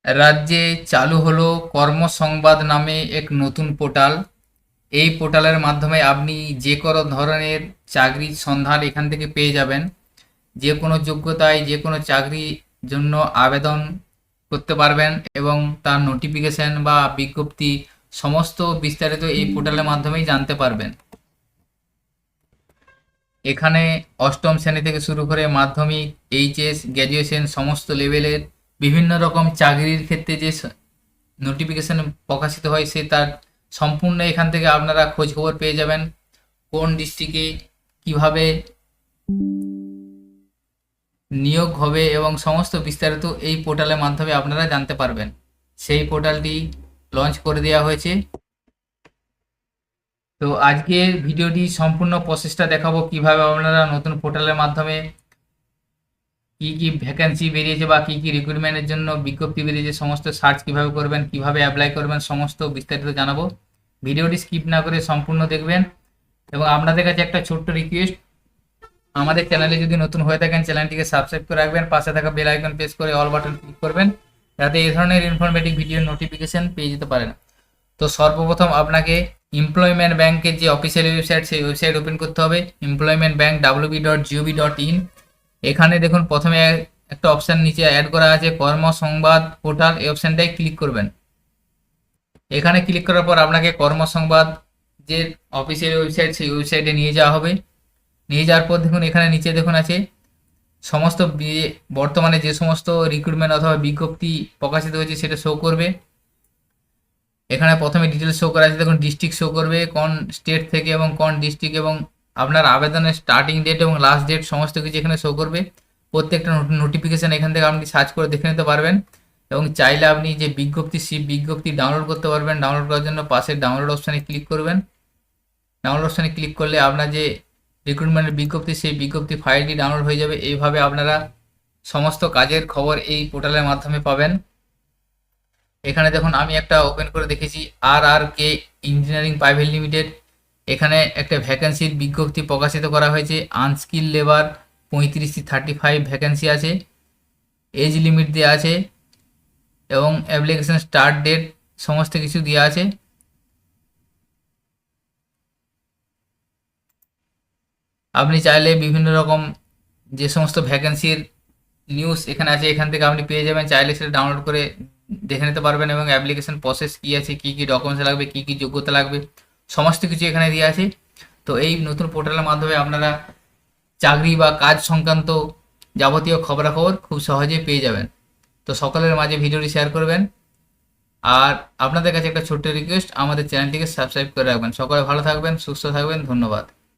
রাজ্যে চালু হলো কর্মসংবাদ নামে এক নতুন পোর্টাল। এই পোর্টালের মাধ্যমে আপনি যে কোনো ধরনের চাকরির সন্ধান এখান থেকে পেয়ে যাবেন। যে কোনো যোগ্যতায় যে কোনো চাকরির জন্য আবেদন করতে পারবেন এবং তার নোটিফিকেশন বা বিজ্ঞপ্তি সমস্ত বিস্তারিত এই পোর্টালের মাধ্যমেই জানতে পারবেন। এখানে অষ্টম শ্রেণী থেকে শুরু করে মাধ্যমিক, এইচএস, গ্র্যাজুয়েশন সমস্ত লেভেলের বিভিন্ন রকম চাকরির ক্ষেত্রে যে নোটিফিকেশন প্রকাশিত হয় সে তার সম্পূর্ণ এখান থেকে আপনারা খোঁজ খবর পেয়ে যাবেন। কোন ডিস্ট্রিক্টে কিভাবে নিয়োগ হবে এবং সমস্ত বিস্তারিত এই পোর্টালের মাধ্যমে আপনারা জানতে পারবেন। সেই পোর্টালটি লঞ্চ করে দেওয়া হয়েছে। তো আজকের ভিডিওটি সম্পূর্ণ প্রসেসটা দেখাবো কিভাবে আপনারা নতুন পোর্টালের মাধ্যমে কি কি ভ্যাকেন্সি বেরিয়েছে বা কি কি রিক্রুটমেন্টের জন্য বিজ্ঞপ্তি বেরিয়েছে সমস্ত সার্চ কিভাবে করবেন, কিভাবে অ্যাপ্লাই করবেন সমস্ত বিস্তারিত জানাবো। ভিডিওটি স্কিপ না করে সম্পূর্ণ দেখবেন এবং আপনাদের কাছে একটা ছোট্ট রিকোয়েস্ট, আমাদের চ্যানেলে যদি নতুন হয়ে থাকেন চ্যানেলটিকে সাবস্ক্রাইব করে রাখবেন, পাশে থাকা বেল আইকন প্রেস করে অল বাটন ক্লিক করবেন যাতে এই ধরনের ইনফরমেটিভ ভিডিওর নোটিফিকেশন পেয়ে যেতে পারেন। তো সর্বপ্রথম আপনাকে এমপ্লয়মেন্ট ব্যাংকের যে অফিসিয়াল ওয়েবসাইট সেই ওয়েবসাইট ওপেন করতে হবে, এমপ্লয়মেন্ট ব্যাংক wb.gov.in। এখানে দেখুন প্রথমে একটা অপশান নিচে অ্যাড করা আছে কর্মসংবাদ পোর্টাল, এই অপশানটায় ক্লিক করবেন। এখানে ক্লিক করার পর আপনাকে কর্মসংবাদ যে অফিসিয়াল ওয়েবসাইট সেই ওয়েবসাইটে নিয়ে যাওয়া হবে। নিয়ে যাওয়ার পর দেখুন এখানে নিচে দেখুন আছে সমস্ত বর্তমানে যে সমস্ত রিক্রুটমেন্ট অথবা বিজ্ঞপ্তি প্রকাশিত হয়েছে সেটা শো করবে। এখানে প্রথমে ডিটেলস শো করা আছে, দেখুন ডিস্ট্রিক্ট শো করবে কোন স্টেট থেকে এবং কোন ডিস্ট্রিক্ট এবং আপনার আবেদনের স্টার্টিং ডেট এবং লাস্ট ডেট সমস্ত কিছু এখানে শো করবে। প্রত্যেকটা নোটিফিকেশান এখান থেকে আপনি সার্চ করে দেখে নিতে পারবেন এবং চাইলে আপনি যে বিজ্ঞপ্তি সেই বিজ্ঞপ্তি ডাউনলোড করতে পারবেন। ডাউনলোড করার জন্য পাশের ডাউনলোড অপশানে ক্লিক করবেন। ডাউনলোড অপশানে ক্লিক করলে আপনার যে রিক্রুটমেন্টের বিজ্ঞপ্তি সেই বিজ্ঞপ্তি ফাইলটি ডাউনলোড হয়ে যাবে। এইভাবে আপনারা সমস্ত কাজের খবর এই পোর্টালের মাধ্যমে পাবেন। এখানে দেখুন আমি একটা ওপেন করে দেখেছি RRK ইঞ্জিনিয়ারিং প্রাইভেট লিমিটেড। এখানে একটা ভ্যাকেন্সির বিজ্ঞপ্তি প্রকাশিত করা হয়েছে। আনস্কিল লেবার 35-35 ভ্যাকেন্সি আছে, এজ লিমিট দেওয়া আছে এবং অ্যাপ্লিকেশন স্টার্ট ডেট সমস্ত কিছু দেওয়া আছে। আপনি চাইলে বিভিন্ন রকম যে সমস্ত ভ্যাকেন্সির নিউজ এখানে আছে এখান থেকে আপনি পেয়ে যাবেন, চাইলে সেটা ডাউনলোড করে দেখে নিতে পারবেন এবং অ্যাপ্লিকেশন প্রসেস কী আছে, কী কী ডকুমেন্টস লাগবে, কী কী যোগ্যতা লাগবে সমস্ত কিছু এখানে দেওয়া আছে। তো এই নতুন পোর্টালের মাধ্যমে আপনারা চাকরি বা কাজ সংক্রান্ত যাবতীয় খবরাখবর খুব সহজেই পেয়ে যাবেন। তো সকলের মাঝে ভিডিওটি শেয়ার করবেন আর আপনাদের কাছে একটা ছোট্ট রিকোয়েস্ট, আমাদের চ্যানেলটিকে সাবস্ক্রাইব করে রাখবেন। সকলে ভালো থাকবেন, সুস্থ থাকবেন, ধন্যবাদ।